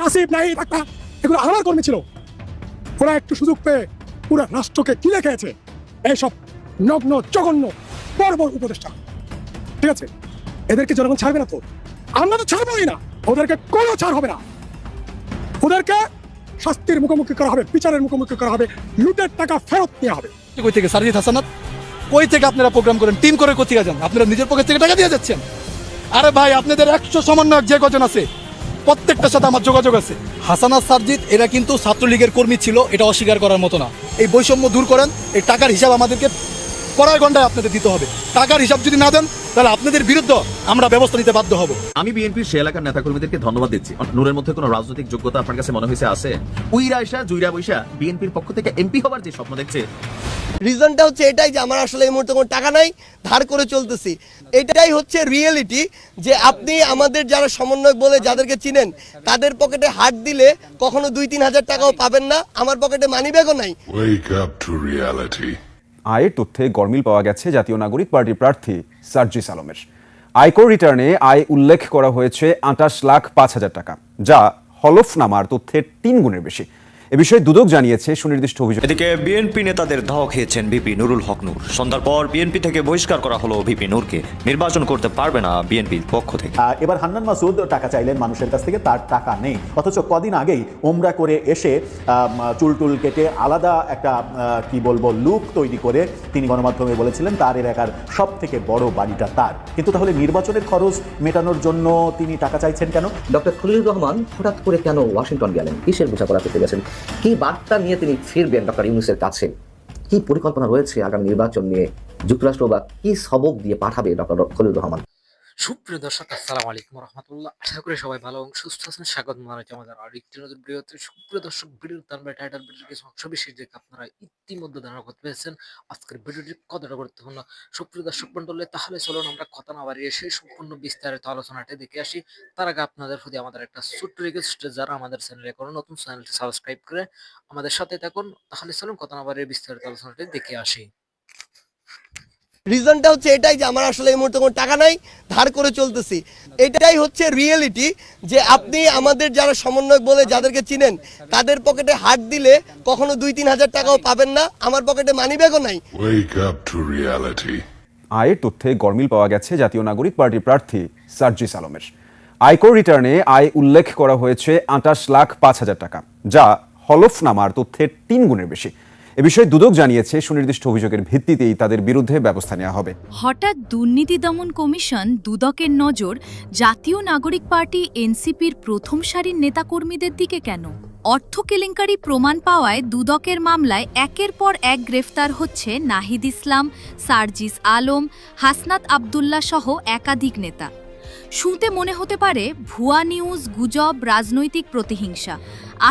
আসিফ নাই থাকতা, এগুলো আমার কর্মী ছিল। ওরা একটু সুযোগ পেয়ে পুরো রাষ্ট্রকে কিনে খেয়েছে এইসব নগ্ন জঘন্য বর্বর উপদেষ্টা। ঠিক আছে, এদেরকে জনগণ ছাড়বে না তো, আমরা তো ছাড়বোই না, ওদেরকে কোনো ছাড় হবে না। ওদেরকে শাস্তির মুখোমুখি করা হবে, বিচারের মুখোমুখি করা হবে, লুটের টাকা ফেরত নেওয়া হবে। কই থেকে সারজিৎ হাসানাত, কই থেকে আপনারা প্রোগ্রাম করেন, টিম করে কোথেকে যান? আপনারা নিজের পকেট থেকে টাকা দিয়ে যাচ্ছেন? আরে ভাই, আপনাদের 100 সমন্বয়ক যে কজন আছে প্রত্যেকটার সাথে আমার যোগাযোগ আছে। হাসানাত, সারজিৎ এরা কিন্তু ছাত্রলীগের কর্মী ছিল, এটা অস্বীকার করার মতো না। এই বৈষম্য দূর করেন, এই টাকার হিসাব আমাদেরকে কড়াই ঘন্টায় আপনাদের দিতে হবে। টাকার হিসাব যদি না দেন তাহলে আপনাদের বিরুদ্ধে আমরা ব্যবস্থা নিতে বাধ্য হব। আমি বিএনপির সে এলাকার নেতাকর্মীদেরকে ধন্যবাদ দিচ্ছি। নূরের মধ্যে কোনো রাজনৈতিক যোগ্যতা আপনার কাছে মনে হয়েছে আছে? উইরা আয়সা জুইরা বৈশা বিএনপির পক্ষ থেকে এমপি হবার যে স্বপ্ন দেখছে, রিজনটা হচ্ছে এটাই যে আমার আসলে এই মুহূর্তে কোনো টাকা নাই, ধার করে চলতেছি। এটাই হচ্ছে রিয়েলিটি, যে আপনি আমাদের যারা সমন্বয়ক বলে যাদেরকে চিনেন তাদের পকেটে হাত দিলে কখনো 2-3 হাজার টাকাও পাবেন না। আমার পকেটে মানি ব্যাগও নাই। Wake up to reality. আয়ের তথ্যে গরমিল পাওয়া গেছে জাতীয় নাগরিক পার্টির প্রার্থী সার্জিস আলমের। আয়কর রিটার্নে আয় উল্লেখ করা হয়েছে 28,05,000 টাকা, যা হলফনামার তথ্যের 3 গুণের বেশি। এ বিষয়ে দুদক জানিয়েছে সুনির্দিষ্ট অভিযোগ। এদিকে বিএনপি নেতাদের ধাওয়া খেয়েছেন ভিপি নুরুল হক নূর। সন্ধ্যার পর বিএনপি থেকে বহিষ্কার করা হলো ভিপি নূরকে। নির্বাচন করতে পারবে না বিএনপির পক্ষ থেকে। এবার হান্নান মাসুদ টাকা চাইলেন মানুষের কাছ থেকে, তার টাকা নেই। অথচ কদিন আগেই ওমরা করে এসে চুলটুল কেটে আলাদা একটা কি বলবো লুক তৈরি করে তিনি গণমাধ্যমে বলেছিলেন তার এলাকার সব থেকে বড় বাড়িটা তার। কিন্তু তাহলে নির্বাচনের খরচ মেটানোর জন্য তিনি টাকা চাইছেন কেন? ডক্টর খলিলুর রহমান হঠাৎ করে কেন ওয়াশিংটন গেলেন? কিসের বোঝাপড়া পেতে গেছেন? কি বার্তা নিয়ে তিনি ফিরবেন ডক্টর ইউনূসের কাছে? কি পরিকল্পনা রয়েছে আগামী নির্বাচন নিয়ে? যুক্তরাষ্ট্র বা কি সবক দিয়ে পাঠাবে ডক্টর খলিলুর রহমান? সুপ্রিয় দর্শক, আসসালামু আলাইকুম রহমতুল্লাহ। আশা করি সবাই ভালো এবং সুস্থ আছেন। স্বাগত জানাচ্ছি আমাদের আরেকটি নতুন ভিডিওতে। সুপ্রিয় দর্শক, ভিডিওর টাইটেল ভিডিওর কিছু অংশ বিশেষ দেখে আপনারা ইতিমধ্যে ধারণা করতে পেরেছেন আজকের ভিডিওটি কতটা গুরুত্বপূর্ণ। সুপ্রিয় দর্শক মণ্ডলী, তাহলে চলুন আমরা কথা না বাড়িয়ে সেই সম্পূর্ণ বিস্তারিত আলোচনাটি দেখে আসি। তার আগে আপনাদের প্রতি আমাদের একটা ছোট্ট রিকোয়েস্ট, যারা আমাদের চ্যানেলে কোনো নতুন চ্যানেলটি সাবস্ক্রাইব করে আমাদের সাথে থাকুন। তাহলে চলুন কথা না বাড়িয়ে বিস্তারিত আলোচনাটি দেখে আসি। রিজনটা হচ্ছে এটাই যে আমার আসলে এই মুহূর্তে কোনো টাকা নাই, ধার করে চলতেছি। এটাই হচ্ছে রিয়েলিটি, যে আপনি আমাদের যারা সমন্বয়ক বলে যাদেরকে চিনেন তাদের পকেটে হাত দিলে কখনো 2-3 হাজার টাকাও পাবেন না। আমার পকেটে মানি ব্যাগও নাই। Wake up to reality. আয়ের তথ্যে গরমিল পাওয়া গেছে জাতীয় নাগরিক পার্টির প্রার্থী সার্জিস আলমের। আয়কর রিটার্নে আয় উল্লেখ করা হয়েছে 28,05,000 টাকা, যা হলফনামার তথ্যের 3 গুণের বেশি। এ বিষয়ে দুদক জানিয়েছে সুনির্দিষ্ট অভিযোগের ভিত্তিতেই তাদের বিরুদ্ধে ব্যবস্থা নেওয়া হবে। হঠাৎ দুর্নীতি দমন কমিশন দুদকের নজর জাতীয় নাগরিক পার্টি এনসিপির প্রথম সারির নেতাকর্মীদের দিকে কেন? অর্থ কেলেঙ্কারি প্রমাণ পাওয়ায় দুদকের মামলায় একের পর এক গ্রেফতার হচ্ছে নাহিদ ইসলাম, সার্জিস আলম, হাসনাত আবদুল্লাহ সহ একাধিক নেতা। শুনতে মনে হতে পারে ভুয়া নিউজ, গুজব, রাজনৈতিক প্রতিহিংসা।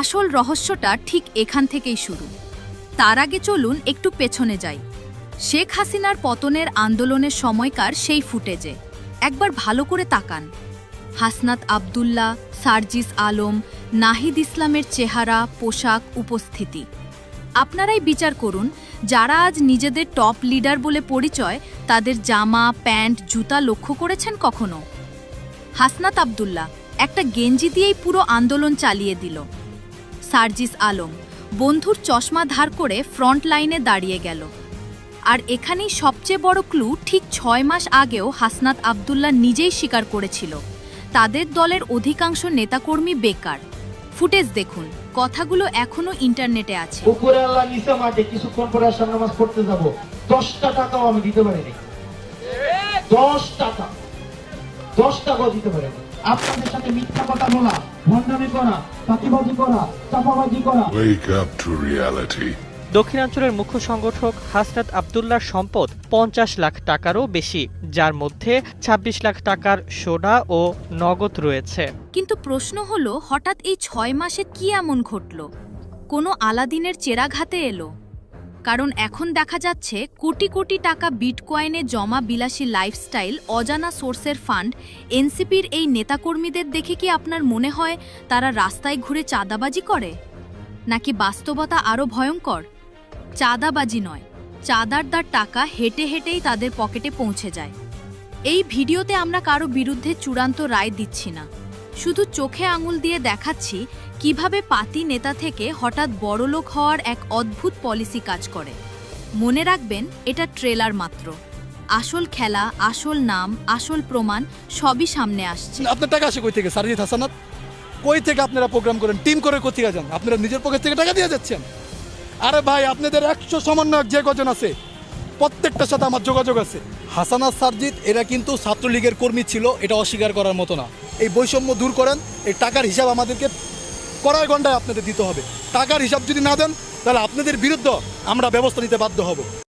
আসল রহস্যটা ঠিক এখান থেকেই শুরু। তার আগে চলুন একটু পেছনে যাই, শেখ হাসিনার পতনের আন্দোলনের সময়কার সেই ফুটেজে একবার ভালো করে তাকান। হাসনাত আবদুল্লাহ, সার্জিস আলম, নাহিদ ইসলামের চেহারা, পোশাক, উপস্থিতি। আপনারাই বিচার করুন, যারা আজ নিজেদের টপ লিডার বলে পরিচয়, তাদের জামা, প্যান্ট, জুতা লক্ষ্য করেছেন কখনো? হাসনাত আবদুল্লাহ একটা গেঞ্জি দিয়েই পুরো আন্দোলন চালিয়ে দিল। সার্জিস আলম বন্ধুর চশমা ধার করে ফ্রন্ট লাইনে দাঁড়িয়ে গেল। আর এখানেই সবচেয়ে বড় ক্লু, ঠিক 6 মাস আগেও হাসনাত আবদুল্লাহ নিজেই স্বীকার করেছিল তাদের দলের অধিকাংশ নেতাকর্মী বেকার। ফুটেজ দেখুন, কথাগুলো এখনো ইন্টারনেটে আছে। উপরে আল্লাহ নিচে মাঠে, কিছুক্ষণ পরে আসার নামাজ পড়তে যাব, 10টা টাকাও আমি দিতে পারিনি। 10 টাকাও দিতে পারিনি। আপনাদের সাথে মিথ্যা কথা বলা, ভণ্ডামি করা, ফাঁকিবাজি করা, চাপাবাজি করা। Wake up to reality. দক্ষিণাঞ্চলের মুখ্য সংগঠক হাসনাত আবদুল্লাহর সম্পদ 50 লাখ টাকারও বেশি, যার মধ্যে 26 লাখ টাকার সোনা ও নগদ রয়েছে। কিন্তু প্রশ্ন হলো, হঠাৎ এই 6 মাসে কি এমন ঘটল? কোনো আলাদিনের চেরাগ হাতে এলো? কারণ এখন দেখা যাচ্ছে কোটি কোটি টাকা বিটকয়েনে জমা, বিলাসী লাইফস্টাইল, অজানা সোর্সের ফান্ড। এনসিপির এই নেতাকর্মীদের দেখে কি আপনার মনে হয় তারা রাস্তায় ঘুরে চাঁদাবাজি করে? নাকি বাস্তবতা আরও ভয়ঙ্কর? চাঁদাবাজি নয়, চাঁদারদার টাকা হেঁটে হেঁটেই তাদের পকেটে পৌঁছে যায়। এই ভিডিওতে আমরা কারো বিরুদ্ধে চূড়ান্ত রায় দিচ্ছি না, শুধু চোখে আঙুল দিয়ে দেখাচ্ছি কিভাবে পাতি নেতা থেকে হঠাৎ বড়লোক হওয়ার এক অদ্ভুত পলিসি কাজ করে। মনে রাখবেন, এটা ট্রেলার মাত্র। আসল খেলা, আসল নাম, আসল প্রমাণ সবই সামনে আসছে। আপনার টাকা আসে কই থেকে সারজিৎ হাসানাত? কই থেকে আপনারা প্রোগ্রাম করেন? টিম করে কোথেকে যান? আপনারা নিজের পকেট থেকে টাকা দিয়ে যাচ্ছেন। আরে ভাই, আপনাদের 100 সমন্বয়ক যে কজন আছে প্রত্যেকটার সাথে আমার যোগাযোগ আছে। হাসানাত, সারজিৎ এরা কিন্তু ছাত্রলীগের কর্মী ছিল, এটা অস্বীকার করার মতো না। এই বৈষম্য দূর করেন, এই টাকার হিসাব আমাদেরকে কড়াই গন্ডায় আপনাদের দিতে হবে। টাকার হিসাব যদি না দেন তাহলে আপনাদের বিরুদ্ধে আমরা ব্যবস্থা নিতে বাধ্য হব।